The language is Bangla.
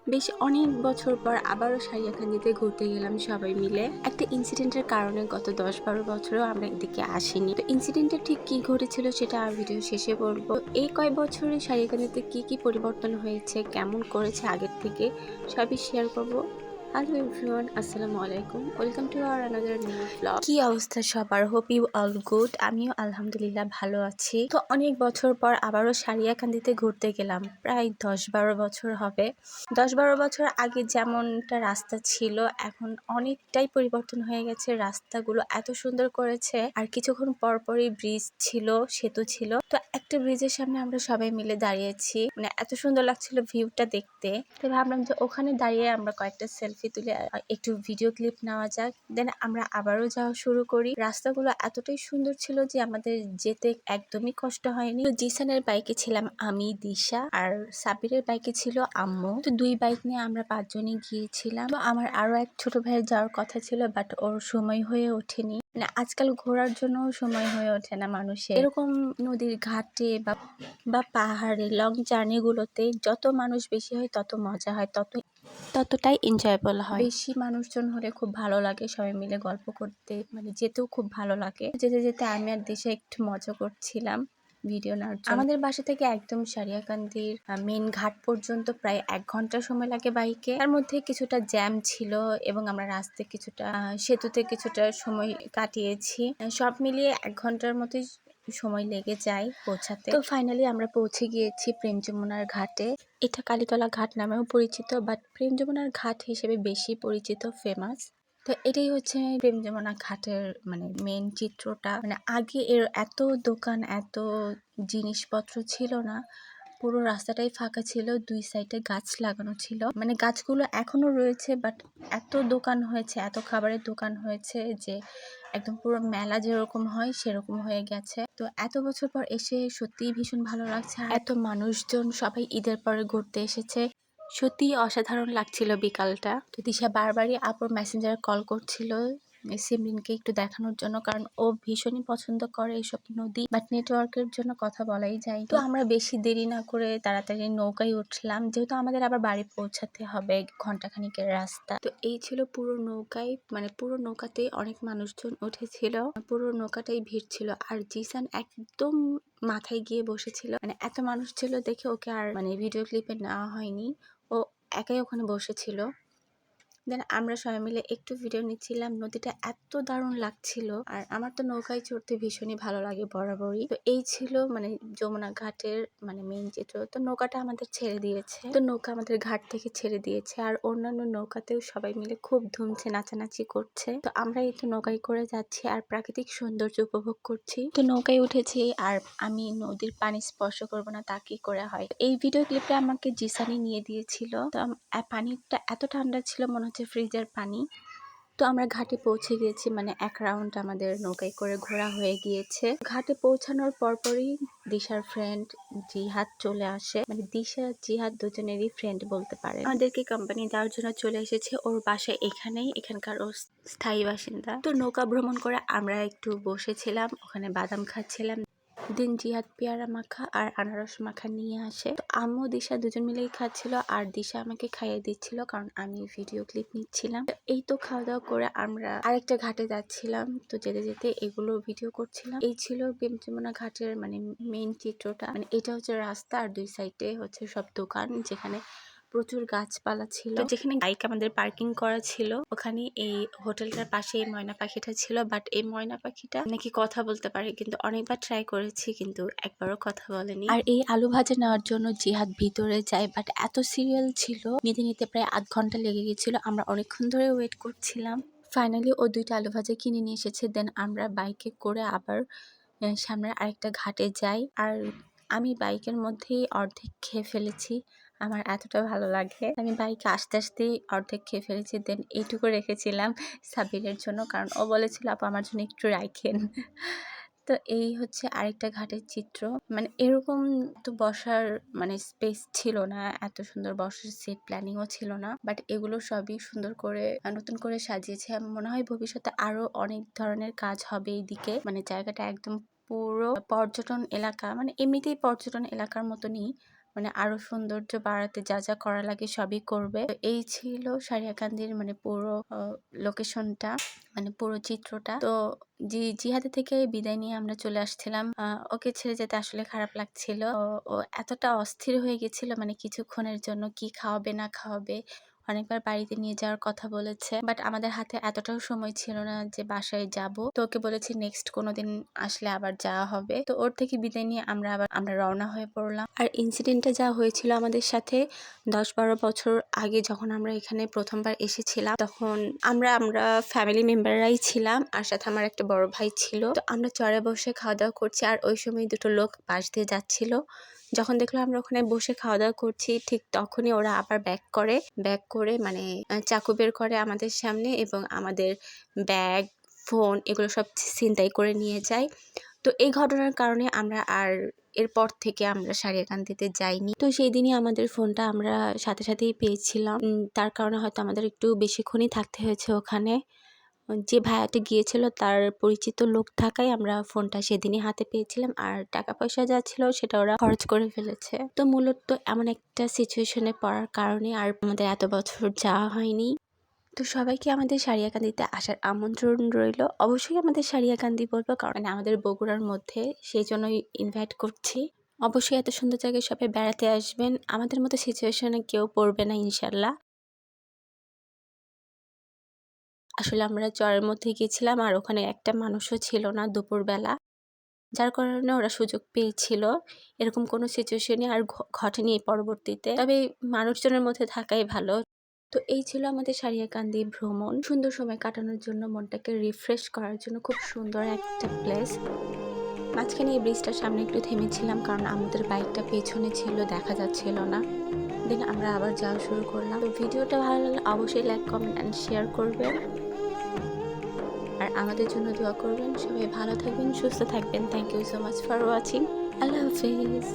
বেশ অনেক বছর পর আবারও সারিয়াকান্দিতে ঘুরতে গেলাম সবাই মিলে। একটা ইনসিডেন্টের কারণে গত 10-12 বছরও আমরা এদিকে আসিনি। তো ইনসিডেন্টটা ঠিক কি ঘটেছিল সেটা ভিডিও শেষে বলবো। এই কয়েক বছরে সারিয়াকান্দিতে কি কি পরিবর্তন হয়েছে, কেমন করেছে আগের থেকে, সবই শেয়ার করবো। হ্যালো এভরিওয়ান, আসসালামু আলাইকুম, welcome to our another new blog. কি অবস্থা সবার? Hope you all good. আমিও আলহামদুলিল্লাহ ভালো আছি। তো অনেক বছর পর আবারও সারিয়াকান্দিতে ঘুরতে গেলাম, প্রায় 10-12 বছর হবে। 10-12 বছর আগে যেমনটা রাস্তা ছিল এখন অনেকটাই পরিবর্তন হয়ে গেছে। রাস্তাগুলো এত সুন্দর করেছে, আর কিছুক্ষণ পরপরই ব্রিজ ছিল, সেতু ছিল। তো একটা ব্রিজের সামনে আমরা সবাই মিলে দাঁড়িয়েছি, মানে এত সুন্দর লাগছিল ভিউটা দেখতে। তো ভাবলাম যে ওখানে দাঁড়িয়ে আমরা কয়েকটা সেলফি তুলে একটু ভিডিও ক্লিপ নেওয়া যাক। দেন আমরা আবারও যাওয়া শুরু করি। রাস্তাগুলো এতটাই সুন্দর ছিল যে আমাদের যেতে একদমই কষ্ট হয়নি। তো জিসানের বাইকে ছিলাম আমি, দিশা, আর সাবিরের বাইকে ছিল আম্মু। তো দুই বাইক নিয়ে আমরা 5 জনই গিয়েছিলাম। তো আমার আরো এক ছোট ভাইয়ের যাওয়ার কথা ছিল, বাট ওর সময় হয়ে ওঠেনি। মানে আজকাল ঘোরার জন্য সময় হয়ে ওঠে না মানুষের। এরকম নদীর ঘাটে বা পাহাড়ে লং জার্নি গুলোতে যত মানুষ বেশি হয় তত মজা হয়, ততটাই এনজয়েবল হয়। বেশি মানুষজন হলে খুব ভালো লাগে, সবাই মিলে গল্প করতে, মানে যেতেও খুব ভালো লাগে। যেতে যেতে আমি আর দেশে একটু মজা করছিলাম ভিডিও নেওয়ার জন্য। আমাদের বাসা থেকে একদম সারিয়াকান্দির মেন ঘাট পর্যন্ত প্রায় 1 ঘন্টা সময় লাগে বাইকে। তার মধ্যে কিছুটা জ্যাম ছিল এবং আমরা রাস্তায় কিছুটা সেতুতে কিছুটা সময় কাটিয়েছি। সব মিলিয়ে 1 ঘন্টার মতোই সময় লেগে যায় পৌঁছাতে। তো ফাইনালি আমরা পৌঁছে গিয়েছি প্রেম যমুনার ঘাটে। এটা কালীতলা ঘাট নামেও পরিচিত, বাট প্রেম যমুনার ঘাট হিসেবে বেশি পরিচিত, ফেমাস। তো এটাই হচ্ছে প্রেম যমুনা ঘাটের মানে মেন চিত্রটা। মানে আগে এর এত দোকান, এত জিনিসপত্র ছিল না। পুরো রাস্তাটাই ফাঁকা ছিল, 2 সাইডে গাছ লাগানো ছিল। মানে গাছগুলো এখনো রয়েছে, বাট এত দোকান হয়েছে, এত খাবারের দোকান হয়েছে যে একদম পুরো মেলা যেরকম হয় সেরকম হয়ে গেছে। তো এত বছর পর এসে সত্যিই ভীষণ ভালো লাগছে। আর এত মানুষজন সবাই ঈদের পরে ঘুরতে এসেছে, সত্যিই অসাধারণ লাগছিল বিকালটা। তো দিশা বারবারই আপুর মেসেঞ্জারে কল করছিল সিমরিনকে একটু দেখানোর জন্য, কারণ ও ভীষণই পছন্দ করে এইসব নদী, বাট নেটওয়ার্কের জন্য কথা বলাই যায়। তো আমরা বেশি দেরি না করে তাড়াতাড়ি নৌকায় উঠলাম, যেহেতু আমাদের আবার বাড়ি পৌঁছাতে হবে ঘন্টাখানিকের রাস্তা। তো এই ছিল পুরো নৌকায়, মানে পুরো নৌকাতেই অনেক মানুষজন উঠেছিল, পুরো নৌকাটাই ভিড় ছিল। আর জিসান একদম মাথায় গিয়ে বসেছিল, মানে এত মানুষ ছিল দেখে ওকে আর মানে ভিডিও ক্লিপে নেওয়া হয়নি, ও একাই ওখানে বসেছিল। দেন আমরা সবাই মিলে একটু ভিডিও নিচ্ছিলাম। নদীটা এত দারুণ লাগছিল, আর আমার তো নৌকায় চড়তে ভীষণই ভালো লাগে বরাবরই। তো এই ছিল মানে যমুনা ঘাটের মানে মেইন চিত্র। তো নৌকাটা আমাদের ছেড়ে দিয়েছে, তো নৌকা আমাদের ঘাট থেকে ছেড়ে দিয়েছে, আর অন্যান্য নৌকাতেও সবাই মিলে খুব ধুমছে, নাচানাচি করছে। তো আমরা এই তো নৌকায় করে যাচ্ছি আর প্রাকৃতিক সৌন্দর্য উপভোগ করছি। তো নৌকায় উঠেছি, আর আমি নদীর পানি স্পর্শ করবো না তা কি করে হয়। এই ভিডিও ক্লিপটা আমাকে জিসানি নিয়ে দিয়েছিল। তো পানিটা এত ঠান্ডা ছিল, মনে হচ্ছে ফ্রিজের পানি। তো আমরা ঘাটে পৌঁছে গিয়েছি, মানে 1 রাউন্ড আমাদের নৌকায় করে ঘোরা হয়ে গিয়েছে। ঘাটে পৌঁছানোর পরপরই দিশার ফ্রেন্ড জিহাদ চলে আসে, মানে দিশা জিহাদ দুজনেরই ফ্রেন্ড বলতে পারে। আমাদেরকে কোম্পানি দেওয়ার জন্য চলে এসেছে। ওর বাসা এখানেই, এখানকার ও স্থায়ী বাসিন্দা। তো নৌকা ভ্রমণ করে আমরা একটু বসেছিলাম, ওখানে বাদাম খাচ্ছিলাম। দিন জিহাদ পেয়ারা মাখা আর আনারস মাখা নিয়ে আসে। তো আম্মু দিশা দুজন মিলেই খাচ্ছিল, আর দিশা আমাকে খাইয়ে দিচ্ছিল কারণ আমি ভিডিও ক্লিপ নিচ্ছিলাম। এই তো খাওয়া দাওয়া করে আমরা আরেকটা ঘাটে যাচ্ছিলাম। তো যেতে যেতে এগুলো ভিডিও করছিলাম। এই ছিল প্রেম যমুনা ঘাটের মানে মেইন চিত্রটা। মানে এটা হচ্ছে রাস্তা, আর 2 সাইডে হচ্ছে সব দোকান, যেখানে প্রচুর গাছপালা ছিল। যেখানে বাইক আমাদের পার্কিং করা ছিল, ওখানে এই হোটেলটার পাশে এই ময়না পাখিটা ছিল। বাট এই ময়না পাখিটা নাকি কথা বলতে পারে, কিন্তু অনেকবার ট্রাই করেছি কিন্তু একবারও কথা বলেনি। আর এই আলু ভাজা নেওয়ার জন্য জিহাদ ভিতরে যায়, বাট এত সিরিয়াল ছিল, নিতে নিতে প্রায় 1/2 ঘন্টা লেগে গেছিল। আমরা অনেকক্ষণ ধরে ওয়েট করছিলাম। ফাইনালি ও 2টা আলু ভাজা কিনে নিয়ে এসেছে। দেন আমরা বাইকে করে আবার সামনে আরেকটা ঘাটে যাই, আর আমি বাইকের মধ্যেই অর্ধেক খেয়ে ফেলেছি। আমার এতটা ভালো লাগে, আমি বাইকে আস্তে আস্তেই অর্ধেক খেয়ে ফেলেছি। দেন এইটুকু রেখেছিলাম সাবিরের জন্য, কারণ ও বলেছিল আপু আমার জন্য একটু রাখেন। তো এই হচ্ছে আরেকটা ঘাটের চিত্র। মানে এরকম তো বসার মানে স্পেস ছিল না, এত সুন্দর বসার সিট প্ল্যানিংও ছিল না, বাট এগুলো সবই সুন্দর করে নতুন করে সাজিয়েছে। আমার মনে হয় ভবিষ্যতে আরো অনেক ধরনের কাজ হবে এইদিকে। মানে জায়গাটা একদম পুরো পর্যটন এলাকা, মানে এমনিতেই পর্যটন এলাকার মতনই, মানে আরো সৌন্দর্য বাড়াতে যা যা করা লাগে সবই করবে। তো এই ছিল সারিয়াকান্দির মানে পুরো লোকেশনটা, মানে পুরো চিত্রটা। তো জিহাদের থেকে বিদায় নিয়ে আমরা চলে আসছিলাম। ওকে ছেড়ে যেতে আসলে খারাপ লাগছিল। ও এতটা অস্থির হয়ে গেছিল, মানে কিছুক্ষণের জন্য কি খাওয়াবে না খাওয়াবে, অনেকবার বাড়িতে নিয়ে যাওয়ার কথা বলেছে, বাট আমাদের হাতে এতটাও সময় ছিল না যে বাসায় যাব। তো ওকে বলেছি নেক্সট কোনোদিন আসলে আবার যাওয়া হবে। তো ওর থেকে বিদায় নিয়ে আমরা রওনা হয়ে পড়লাম। আর ইনসিডেন্টটা যা হয়েছিল আমাদের সাথে 10-12 বছর আগে যখন আমরা এখানে প্রথমবার এসেছিলাম, তখন আমরা ফ্যামিলি মেম্বাররাই ছিলাম, আর সাথে আমার একটা বড় ভাই ছিল। তো আমরা চড়ে বসে খাওয়া দাওয়া করছি, আর ওই সময় দুটো লোক পাশ দিয়ে যাচ্ছিল। যখন দেখলো আমরা ওখানে বসে খাওয়া দাওয়া করছি, ঠিক তখনই ওরা আবার ব্যাক করে মানে চাকু বের করে আমাদের সামনে, এবং আমাদের ব্যাগ, ফোন এগুলো সব ছিনতাই করে নিয়ে যায়। তো এই ঘটনার কারণে আমরা আর এরপর থেকে আমরা সারিয়াকান্দিতে যাইনি। তো সেই দিনই আমাদের ফোনটা আমরা সাথে সাথেই পেয়েছিলাম। তার কারণে হয়তো আমাদের একটু বেশিক্ষণই থাকতে হয়েছে ওখানে। যে ভাইয়াটা গিয়েছিল তার পরিচিত লোক থাকায় আমরা ফোনটা সেদিনই হাতে পেয়েছিলাম, আর টাকা পয়সা যা ছিল সেটা ওরা খরচ করে ফেলেছে। তো মূলত এমন একটা সিচুয়েশনে পড়ার কারণে আর আমাদের এত বছর যাওয়া হয়নি। তো সবাইকে আমাদের সারিয়াকান্দিতে আসার আমন্ত্রণ রইল। অবশ্যই আমাদের সারিয়াকান্দি বলবো, কারণ আমাদের বগুড়ার মধ্যে, সেই জন্যই ইনভাইট করছি। অবশ্যই এত সুন্দর জায়গায় সবাই বেড়াতে আসবেন। আমাদের মতো সিচুয়েশনে কেউ পড়বে না ইনশাল্লাহ। আসলে আমরা চরের মধ্যে গেছিলাম, আর ওখানে একটা মানুষও ছিল না দুপুরবেলা, যার কারণে ওরা সুযোগ পেয়েছিল। এরকম কোনো সিচুয়েশনই আর ঘটেনি পরবর্তীতে, তবে মানুষজনের মধ্যে থাকাই ভালো। তো এই ছিল আমাদের সারিয়াকান্দি ভ্রমণ। সুন্দর সময় কাটানোর জন্য, মনটাকে রিফ্রেশ করার জন্য খুব সুন্দর একটা প্লেস। মাঝখানে এই ব্রিজটার সামনে একটু থেমেছিলাম, কারণ আমাদের বাইকটা পেছনে ছিল, দেখা যাচ্ছিল না। দেন আমরা আবার যাওয়া শুরু করলাম। তো ভিডিওটা ভালো লাগলে অবশ্যই লাইক, কমেন্ট অ্যান্ড শেয়ার করবেন, আর আমাদের জন্য দোয়া করবেন। সবাই ভালো থাকবেন, সুস্থ থাকবেন। Thank you so much for watching. আল্লাহ হাফিজ।